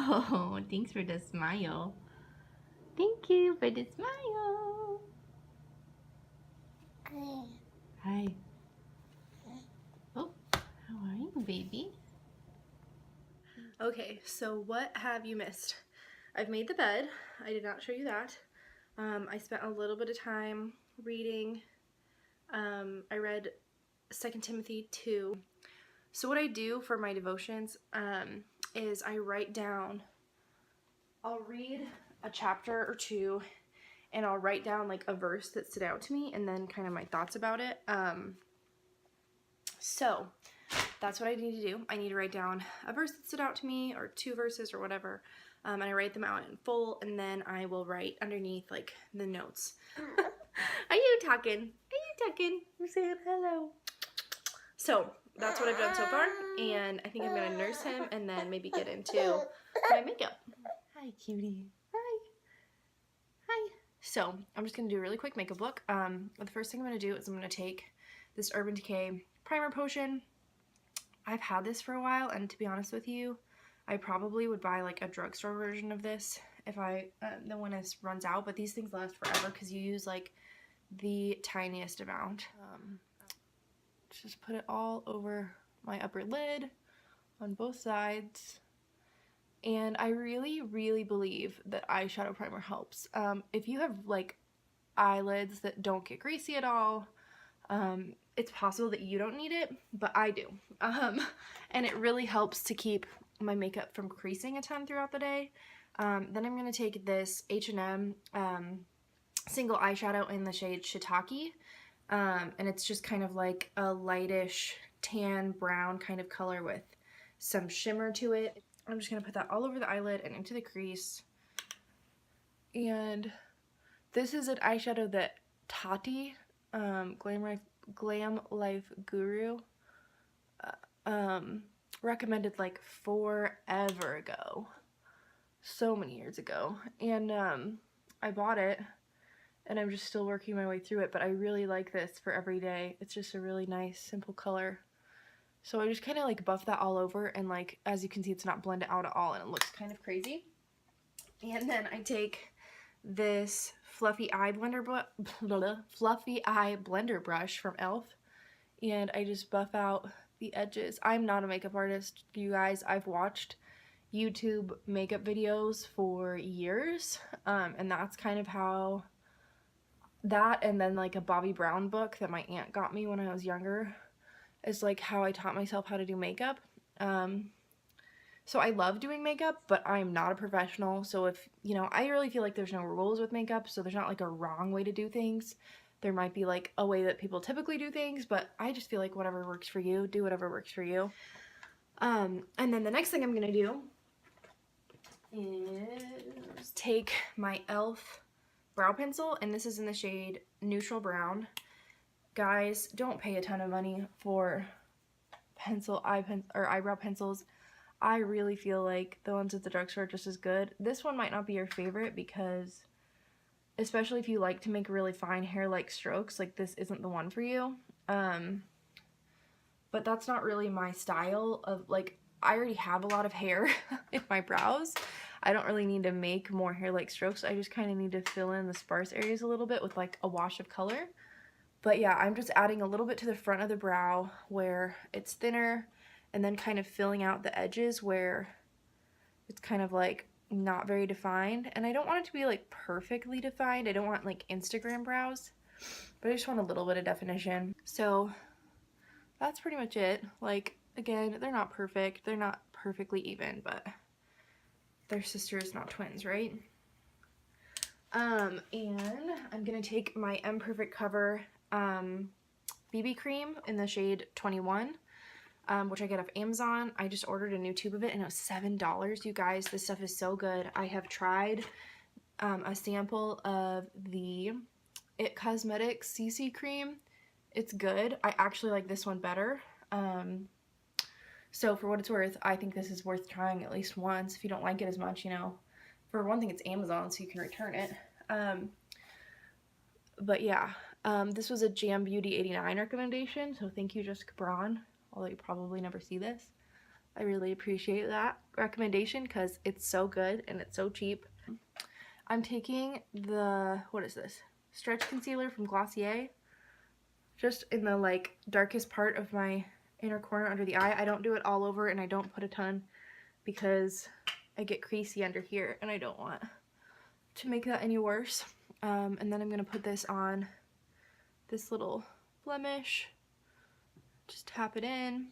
Oh, thanks for the smile. Thank you for the smile. Hi. Oh, how are you, baby? Okay, so what have you missed? I've made the bed. I did not show you that. I spent a little bit of time reading. I read 2 Timothy 2. So what I do for my devotions is I write down, I'll read a chapter or two, and I'll write down like a verse that stood out to me and then kind of my thoughts about it. So that's what I need to do. I need to write down a verse that stood out to me, or 2 verses or whatever, and I write them out in full, and then I will write underneath like the notes. Are you talking? Are you talking? You're saying hello. So that's what I've done so far, and I think I'm gonna nurse him and then maybe get into my makeup. Hi, cutie. Hi. Hi. So I'm just gonna do a really quick makeup look. The first thing I'm gonna do is I'm gonna take this Urban Decay primer potion. I've had this for a while, and to be honest with you, I probably would buy like a drugstore version of this if the one runs out, but these things last forever because you use like the tiniest amount. Just put it all over my upper lid on both sides. And I really believe that eyeshadow primer helps. If you have like eyelids that don't get greasy at all, it's possible that you don't need it, but I do. And it really helps to keep my makeup from creasing a ton throughout the day. Then I'm going to take this H&M single eyeshadow in the shade Shiitake, and it's just kind of like a lightish tan brown kind of color with some shimmer to it. I'm just going to put that all over the eyelid and into the crease. And this is an eyeshadow that Tati, Glam Life Guru, recommended like forever ago. So many years ago. And I bought it, and I'm just still working my way through it, but I really like this for every day. It's just a really nice, simple color. So I just kind of like buff that all over, and like, as you can see, it's not blended out at all, and it looks kind of crazy. And then I take this fluffy eye blender brush from e.l.f. and I just buff out the edges. I'm not a makeup artist, you guys. I've watched YouTube makeup videos for years, and that's kind of how that, and then like a Bobbi Brown book that my aunt got me when I was younger, is like how I taught myself how to do makeup. So I love doing makeup, but I'm not a professional. So if, you know, I really feel like there's no rules with makeup, so there's not like a wrong way to do things. There might be like a way that people typically do things, but I just feel like whatever works for you, do whatever works for you. And then the next thing I'm gonna do is take my e.l.f. brow pencil, and this is in the shade Neutral Brown. Guys, don't pay a ton of money for eyebrow pencils. I really feel like the ones at the drugstore are just as good. This one might not be your favorite because, especially if you like to make really fine hair-like strokes, like this isn't the one for you. But that's not really my style of, like, I already have a lot of hair in my brows. I don't really need to make more hair-like strokes. I just kind of need to fill in the sparse areas a little bit with like a wash of color. But yeah, I'm just adding a little bit to the front of the brow where it's thinner, and then kind of filling out the edges where it's kind of like not very defined. And I don't want it to be like perfectly defined. I don't want like Instagram brows, but I just want a little bit of definition. So that's pretty much it. Like, again, they're not perfect. They're not perfectly even, but they're sisters, not twins, right? And I'm gonna take my M Perfect Cover BB cream in the shade 21, which I get off Amazon. I just ordered a new tube of it, and it was $7. You guys, this stuff is so good. I have tried a sample of the IT Cosmetics CC cream. It's good. I actually like this one better. So for what it's worth, I think this is worth trying at least once. If you don't like it as much, you know, for one thing, it's Amazon, so you can return it. But yeah, this was a Jam Beauty 89 recommendation, so thank you, Jessica Braun, although you probably never see this. I really appreciate that recommendation because it's so good and it's so cheap. I'm taking the, what is this? Stretch concealer from Glossier. Just in the like darkest part of my inner corner under the eye. I don't do it all over and I don't put a ton because I get creasy under here and I don't want to make that any worse. And then I'm going to put this on this little blemish. Just tap it in.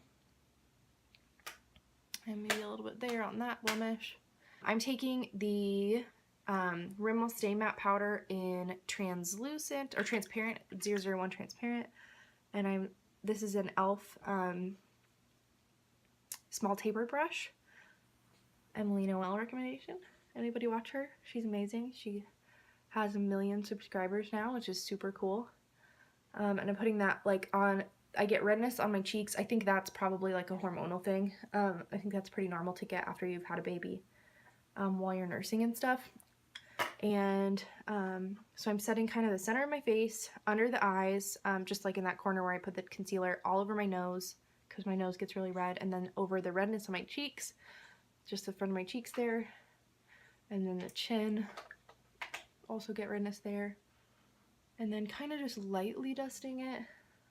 And maybe a little bit there on that blemish. I'm taking the Rimmel Stay Matte Powder in translucent or transparent, 001 transparent, and this is an e.l.f. Small taper brush. Emily Noel recommendation. Anybody watch her? She's amazing. She has 1 million subscribers now, which is super cool. And I'm putting that like on. I get redness on my cheeks. I think that's probably like a hormonal thing. I think that's pretty normal to get after you've had a baby while you're nursing and stuff. And so I'm setting kind of the center of my face, under the eyes, just like in that corner where I put the concealer, all over my nose because my nose gets really red, and then over the redness on my cheeks, just the front of my cheeks there, and then the chin, also get redness there, and then kind of just lightly dusting it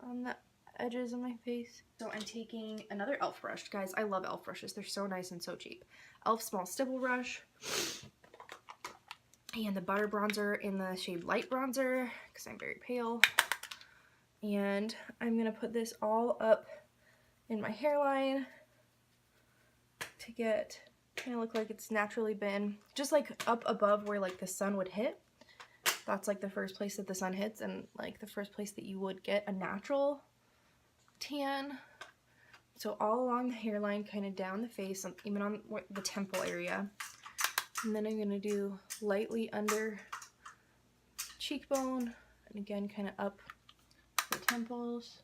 on the edges of my face. So I'm taking another e.l.f. brush. Guys, I love e.l.f. brushes. They're so nice and so cheap. e.l.f. Small Stipple Brush. And the Butter Bronzer in the shade Light Bronzer, because I'm very pale. And I'm going to put this all up in my hairline to get, kind of look like it's naturally been, just like up above where like the sun would hit. That's like the first place that the sun hits and like the first place that you would get a natural tan. So all along the hairline, kind of down the face, even on the temple area. And then I'm going to do lightly under cheekbone, and again kind of up the temples.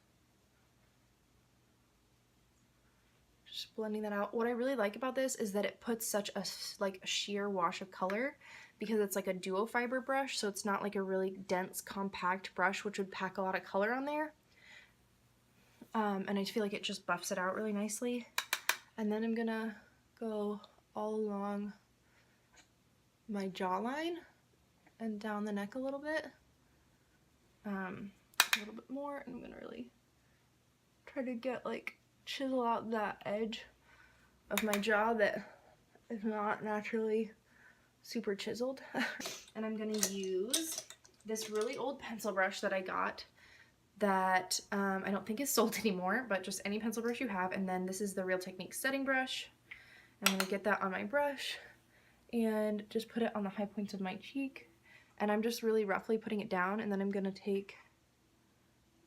Just blending that out. What I really like about this is that it puts such a like a sheer wash of color because it's like a duo fiber brush, so it's not like a really dense compact brush which would pack a lot of color on there. And I feel like it just buffs it out really nicely. And then I'm gonna go all along my jawline and down the neck a little bit. A little bit more, and I'm gonna really try to get like chisel out that edge of my jaw that is not naturally super chiseled. And I'm gonna use this really old pencil brush that I got that I don't think is sold anymore, but just any pencil brush you have. And then this is the Real Techniques setting brush. I'm gonna get that on my brush and just put it on the high points of my cheek, and I'm just really roughly putting it down, and then I'm gonna take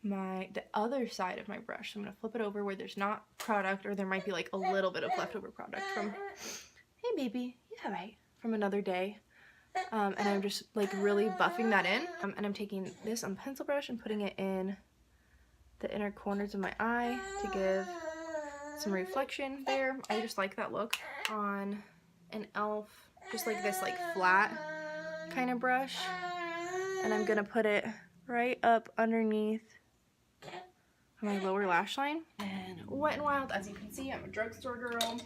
the other side of my brush. So I'm gonna flip it over where there's not product, or there might be like a little bit of leftover product from, hey baby, yeah right, from another day. And I'm just like really buffing that in. And I'm taking this on pencil brush and putting it in the inner corners of my eye to give some reflection there. I just like that look on an e.l.f. just like this like flat kind of brush. And I'm gonna put it right up underneath my lower lash line. And Wet n Wild, as you can see, I'm a drugstore girl.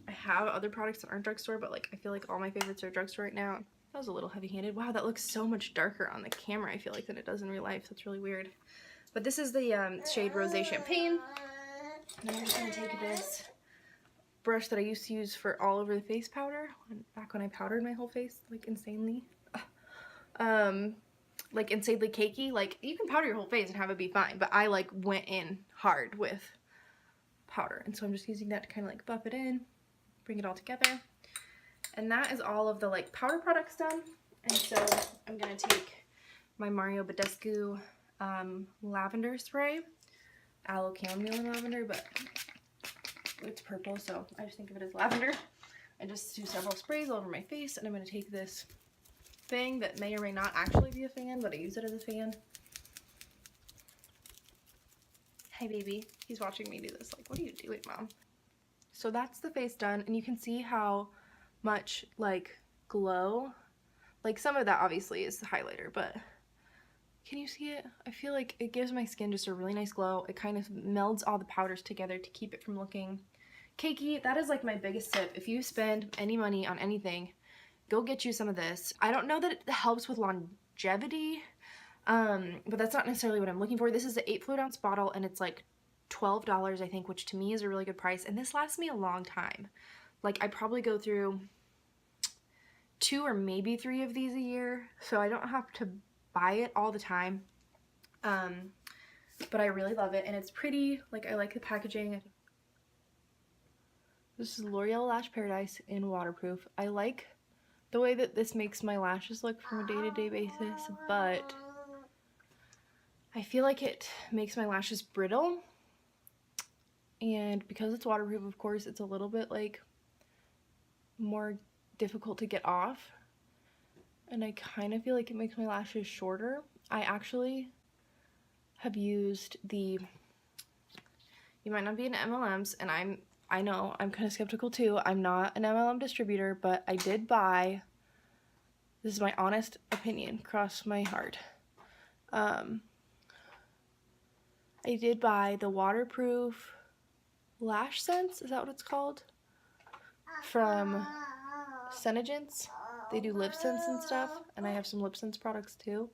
I have other products that aren't drugstore, but like I feel like all my favorites are drugstore right now. That was a little heavy-handed. Wow, that looks so much darker on the camera, I feel like, than it does in real life. That's really weird. But this is the shade Rosé Champagne. And I'm just gonna take this brush that I used to use for all over the face powder, back when I powdered my whole face like insanely. Like insanely cakey. Like you can powder your whole face and have it be fine, but I like went in hard with powder, and so I'm just using that to kind of like buff it in, bring it all together. And that is all of the like powder products done. And so I'm gonna take my Mario Badescu lavender spray, aloe chamomile and lavender, but it's purple, so I just think of it as lavender. I just do several sprays all over my face, and I'm gonna take this thing that may or may not actually be a fan, but I use it as a fan. Hey baby, he's watching me do this. Like, what are you doing, Mom? So that's the face done, and you can see how much like glow, like some of that obviously is the highlighter, but can you see it? I feel like it gives my skin just a really nice glow. It kind of melds all the powders together to keep it from looking Keiki, that is like my biggest tip. If you spend any money on anything, go get you some of this. I don't know that it helps with longevity, but that's not necessarily what I'm looking for. This is an 8 fluid ounce bottle, and it's like $12, I think, which to me is a really good price. And this lasts me a long time. Like, I probably go through 2 or maybe 3 of these a year, so I don't have to buy it all the time. But I really love it, and it's pretty. Like, I like the packaging. This is L'Oreal Lash Paradise in waterproof. I like the way that this makes my lashes look from a day-to-day basis, but I feel like it makes my lashes brittle. And because it's waterproof, of course, it's a little bit like more difficult to get off. And I kind of feel like it makes my lashes shorter. I actually have used the, you might not be into MLMs, and I know, I'm kind of skeptical too. I'm not an MLM distributor, but I did buy, this is my honest opinion, cross my heart. I did buy the waterproof Lash Sense, is that what it's called? From Senegence. They do lip sense and stuff, and I have some lip sense products too.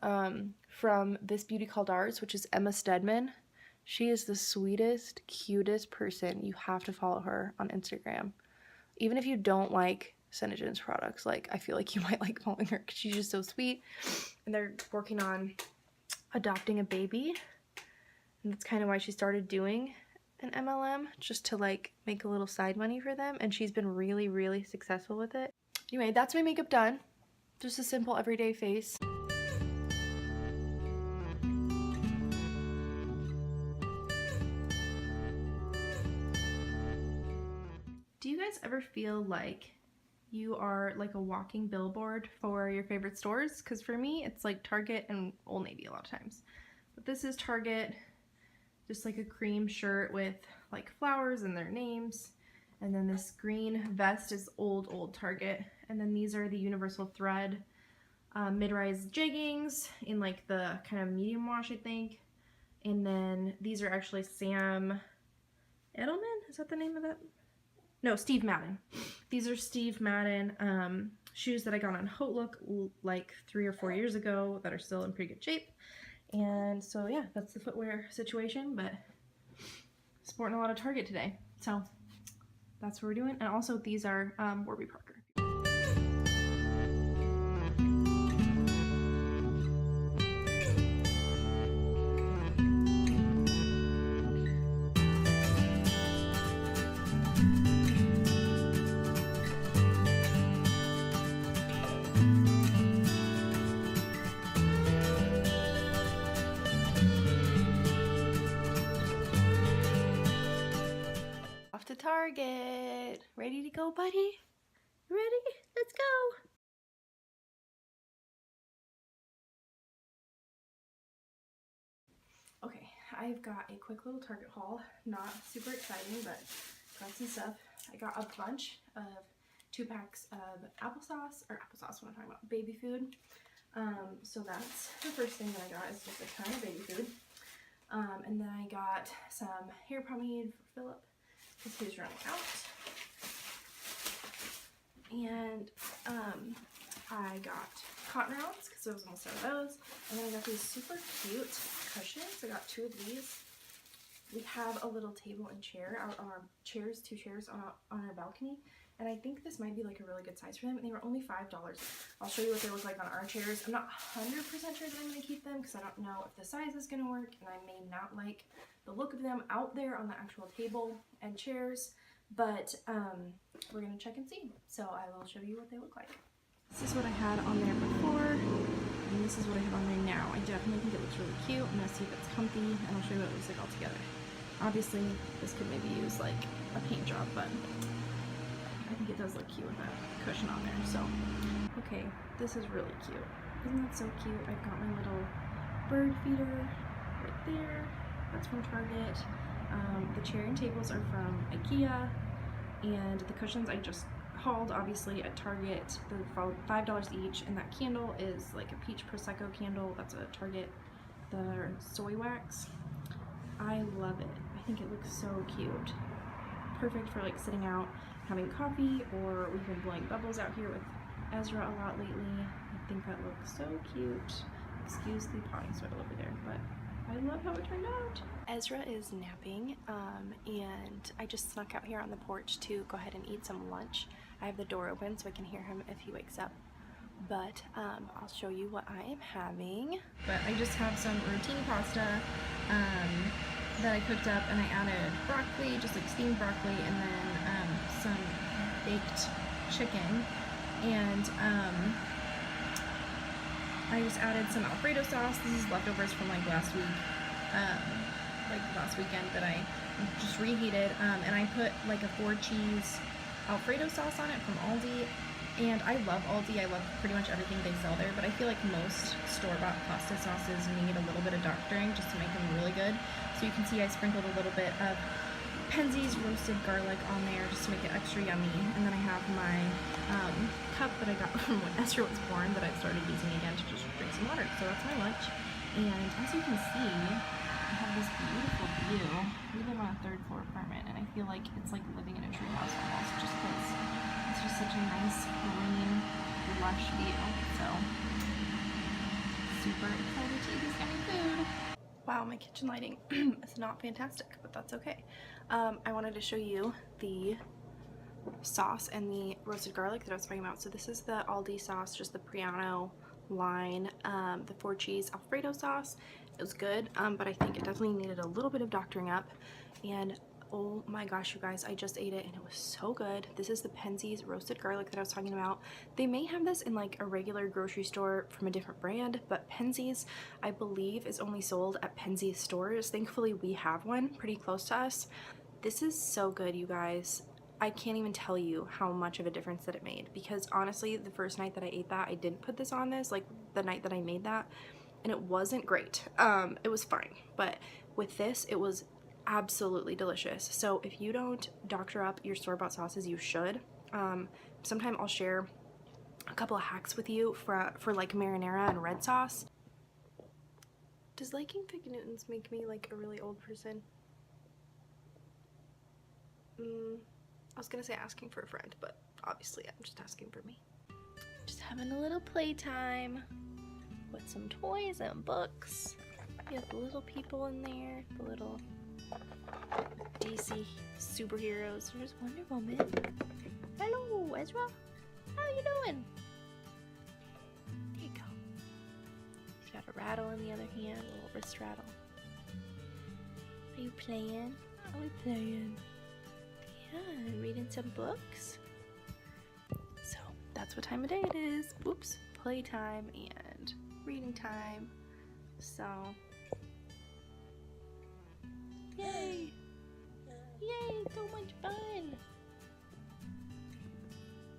From This Beauty Called Ours, which is Emma Stedman. She is the sweetest, cutest person. You have to follow her on Instagram. Even if you don't like Senegence products, like, I feel like you might like following her because she's just so sweet. And they're working on adopting a baby. And that's kind of why she started doing an MLM, just to like make a little side money for them. And she's been really, really successful with it. Anyway, that's my makeup done. Just a simple everyday face. Do you guys ever feel like you are like a walking billboard for your favorite stores? Because for me, it's like Target and Old Navy a lot of times. But this is Target, just like a cream shirt with like flowers and their names. And then this green vest is old Target. And then these are the Universal Thread mid-rise jeggings in like the kind of medium wash, I think. And then these are actually Sam Edelman, is that the name of that? No, Steve Madden. These are Steve Madden shoes that I got on HauteLook like 3 or 4 years ago that are still in pretty good shape. And so yeah, that's the footwear situation, but sporting a lot of Target today. So that's what we're doing. And also these are Warby Parker. Off to Target. Ready to go, buddy? Ready? Let's go. Okay, I've got a quick little Target haul. Not super exciting, but got some stuff. I got a bunch of 2 packs of applesauce, what I'm talking about, baby food. So that's the first thing that I got, is just a ton of baby food. And then I got some hair pomade for Philip, because he's running out. And I got cotton rounds, because I was almost out of those. And then I got these super cute cushions. I got 2 of these. We have a little table and chair out on our chairs, 2 chairs on our balcony. And I think this might be like a really good size for them. And they were only $5. I'll show you what they look like on our chairs. I'm not 100% sure that I'm going to keep them because I don't know if the size is going to work. And I may not like the look of them out there on the actual table and chairs. But we're going to check and see. So I will show you what they look like. This is what I had on there before. And this is what I have on there now. I definitely think it looks really cute. I'm going to see if it's comfy. And I'll show you what it looks like all together. Obviously, this could maybe use like a paint job, but I think it does look cute with that cushion on there. So, okay, this is really cute. Isn't that so cute? I've got my little bird feeder right there. That's from Target. The chair and tables are from IKEA, and the cushions I just hauled, obviously, at Target. They're $5 each, and that candle is like a peach prosecco candle. That's a Target. The soy wax. I love it. I think it looks so cute. perfect for like sitting out having coffee, or we've been blowing bubbles out here with Ezra a lot lately. I think that looks so cute. Excuse the potting soil over there, but I love how it turned out. Ezra is napping, and I just snuck out here on the porch to go ahead and eat some lunch. I have the door open so I can hear him if he wakes up. But I'll show you what I am having. But I just have some routine pasta that I cooked up, and I added broccoli, just like steamed broccoli, and then some baked chicken. And I just added some Alfredo sauce. This is leftovers from like last week, like last weekend that I just reheated. And I put like a 4-cheese Alfredo sauce on it from Aldi. And I love Aldi. I love pretty much everything they sell there. But I feel like most store-bought pasta sauces need a little bit of doctoring just to make them really good. So you can see I sprinkled a little bit of Penzeys roasted garlic on there just to make it extra yummy. And then I have my cup that I got from when Ezra was born that I've started using again to just drink some water. So that's my lunch. And as you can see, I have this beautiful view. We live on a 3rd floor apartment, and I feel like it's like living in a treehouse almost, just because it's just such a nice, green, lush view. So, super excited to eat this yummy food. Wow, my kitchen lighting is not fantastic, but that's okay. I wanted to show you the sauce and the roasted garlic that I was talking about. So this is the Aldi sauce, just the Priano line, the 4-cheese Alfredo sauce. It was good, but I think it definitely needed a little bit of doctoring up. And oh my gosh, you guys, I just ate it and it was so good. This is the Penzeys roasted garlic that I was talking about. They may have this in like a regular grocery store from a different brand, but Penzeys, I believe, is only sold at Penzeys stores. Thankfully, we have one pretty close to us. This is so good, you guys. I can't even tell you how much of a difference that it made, because honestly, the first night that I ate that, I didn't put this on this, like the night that I made that, and it wasn't great. It was fine, but with this, it was absolutely delicious. So if you don't doctor up your store-bought sauces, you should. Sometime I'll share a couple of hacks with you for like marinara and red sauce. Does liking Fig Newtons make me like a really old person? I was gonna say asking for a friend, but obviously I'm just asking for me. Just having a little playtime with some toys and books. You have the little people in there, the little DC superheroes. There's Wonder Woman. Hello, Ezra. How you doing? There you go. He's got a rattle in the other hand, a little wrist rattle. Are you playing? Are we playing? Yeah, reading some books. So that's what time of day it is. Whoops, playtime and reading time. So, yay! Yay, so much fun!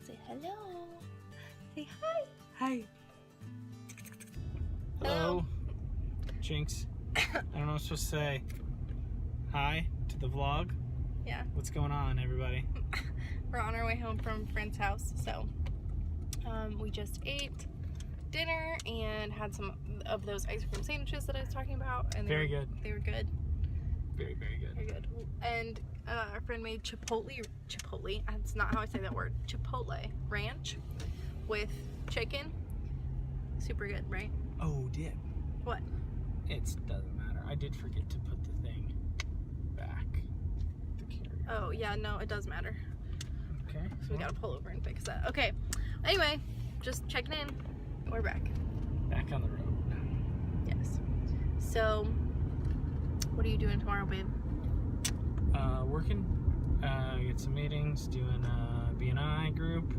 Say hello. Say hi. Hi. Hello. Jinx. I don't know what I'm supposed to say. Hi to the vlog. Yeah. What's going on, everybody? We're on our way home from a friend's house, so we just ate dinner and had some of those ice cream sandwiches that I was talking about, and Very good. They were good. Very, very good. Very good. And our friend made chipotle. That's not how I say that word. Chipotle ranch with chicken. Super good, right? Oh, dip. What? It doesn't matter. I did forget to put the thing back. The carrier. Oh yeah, no, it does matter. Okay. So we gotta pull over and fix that. Okay. Anyway, just checking in. We're back. Back on the road. Yes. So, what are you doing tomorrow, babe? Working. Get some meetings. Doing a BNI group.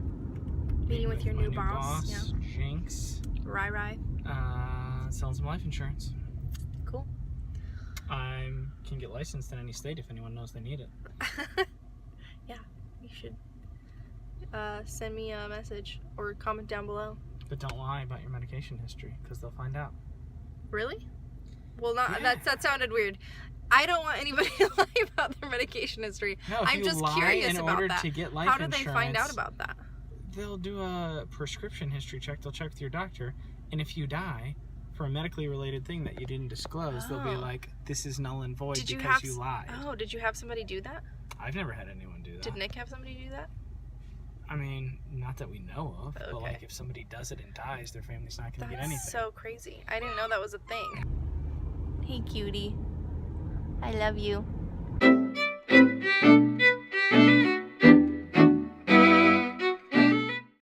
Meeting with your my new boss. Yeah. Jinx. Rai. Selling some life insurance. Cool. I can get licensed in any state if anyone knows they need it. Yeah, you should send me a message or comment down below. But don't lie about your medication history, because they'll find out. Really? Well, not Yeah. that sounded weird. I don't want anybody to lie about their medication history. No, if I'm you just lie curious in about order that. to get life How do insurance, they find out about that? They'll do a prescription history check. They'll check with your doctor, and if you die for a medically related thing that you didn't disclose, they'll be Oh. like, "This is null and void Did you because have you lied." Oh, did you have somebody do that? I've never had anyone do that. Did Nick have somebody do that? I mean, not that we know of, but Okay. like if somebody does it and dies, their family's not going to get anything. That's so crazy. I didn't know that was a thing. Hey, cutie. I love you.